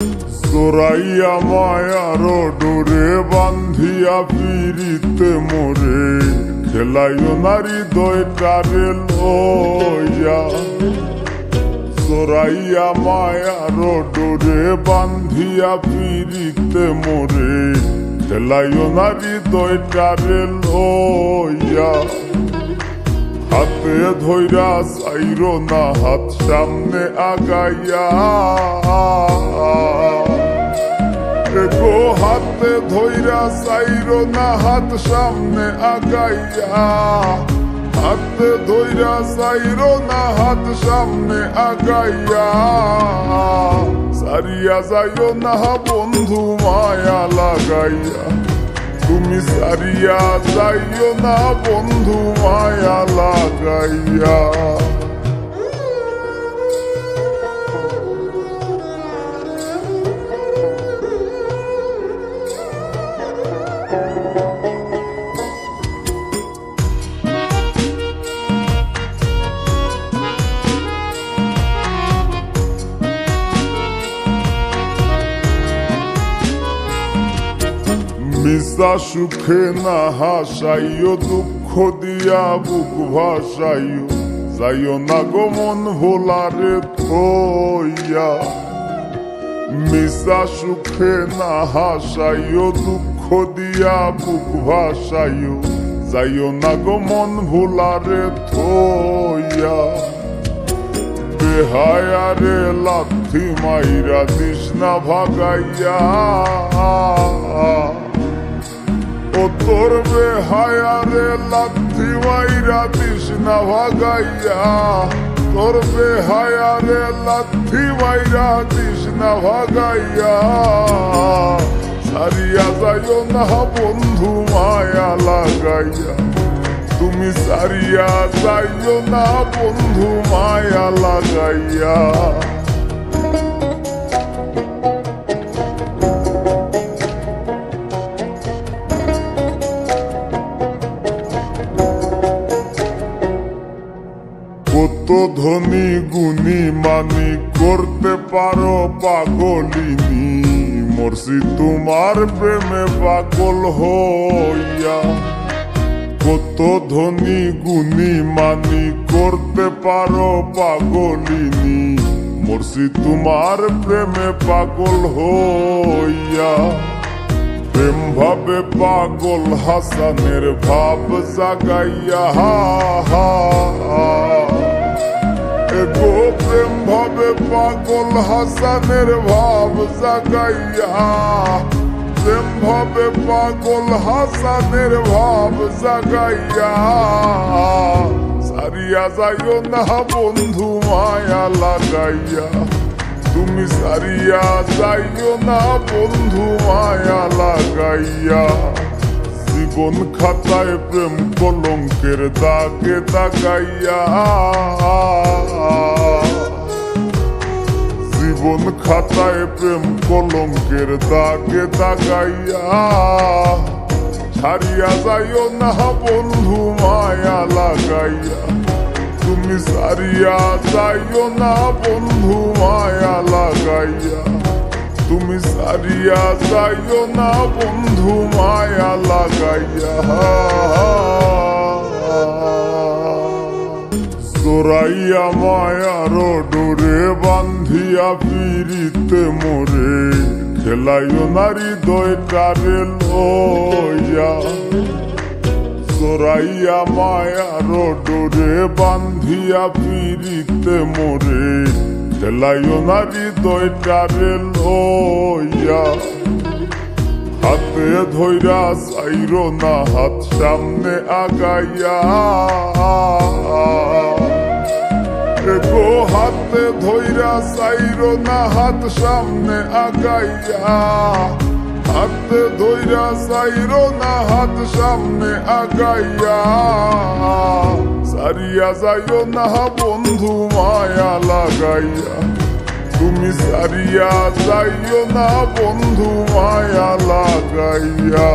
জোরাইয়া মায়ার ডোরে বান্ধিয়া পিরিতে মোরে খেলাইও নারী দয়টারে লইয়া। জোরাইয়া মায়ার ডোরে বান্ধিয়া পিরিতে মোরে খেলাইও নারী দয়টারে লইয়া। হাতে ধইরা চাইরো না হাত সামনে আগাইয়া। গো হাতে ধইরা চাইরো না হাত সামনে আগাইয়া। হাতে ধইরা চাইরো না হাত সামনে আগাইয়া। সারিয়া যাইও না বন্ধু মায়া লাগাইয়া। তুমি সারিয়া যাইও না বন্ধু মায়া লাগাইয়া। মিশা সুখে না হাসাইও দুঃখ দিয়া বুক ভাসাইও। যাইও না গো মন ভোলারে থইয়া। মিশা সুখে না হাসাইও দুঃখ দিয়া বুক ভাসাইও। যাইও না গো মন ভোলারে থইয়া। বেহায়ারে লাথি মাইরা দিস না ভাগাইয়া। ও তোর বেহায়ারে লাথি মাইরা দিস না ভাগাইয়া। তোর বেহায়ারে লাথি মাইরা দিস না ভাগাইয়া। সারিয়া যাইও না বন্ধু মায়া লাগাইয়া। তুমি সারিয়া যাইও না বন্ধু মায়া লাগাইয়া। কত ধনী গুণী মানি করতে পারো পাগলিনী। মরছি তোমার প্রেমে পাগল হইয়া। কত ধনী গুণী মানি করতে পারো পাগলিনী। মরছি তোমার প্রেমে পাগল হইয়া। প্রেম ভাবে পাগল হাসানের ভাব জাগাইয়া। গো প্রেম ভাবে পাগল হাসানের ভাব জাগাইয়া। প্রেম ভাবে পাগল হাসানের ভাব জাগাইয়া। সারিয়া যাইও না বন্ধু মায়া লাগাইয়া। তুমি সারিয়া যাইও না বন্ধু মায়া লাগাইয়া। জীবন খাতায় প্রেম কলঙ্কের দাগে দাগাইয়া। জীবন খাতায় প্রেম কলঙ্কের দাগে দাগাইয়া। ছাড়িয়া যাইও না বন্ধু মায়া লাগাইয়া। তুমি সারিয়া যাইও না বন্ধু মায়া লাগাইয়া। তুমি সারিয়া যাইও না বন্ধু মায়া লাগাইয়া। জোরাইয়া মায়ার ডোরে বান্ধিয়া পিরিতে মোরে খেলাইও নারী দয়টারে লইয়া। জোরাইয়া মায়ার ডোরে বান্ধিয়া পিরিতে মোরে খেলাইও নারী দয়টারে লইয়া। হাতে ধইরা চাইরো না হাত সামনে আগাইয়া। গো হাতে ধইরা চাইরো না হাত সামনে আগাইয়া। হাতে ধইরা চাইরো না হাত সামনে আগাইয়া। সারিয়া যাইও না বন্ধু মায়া লাগাইয়া। তুমি সারিয়া যাইও না বন্ধু মায়া লাগাইয়া।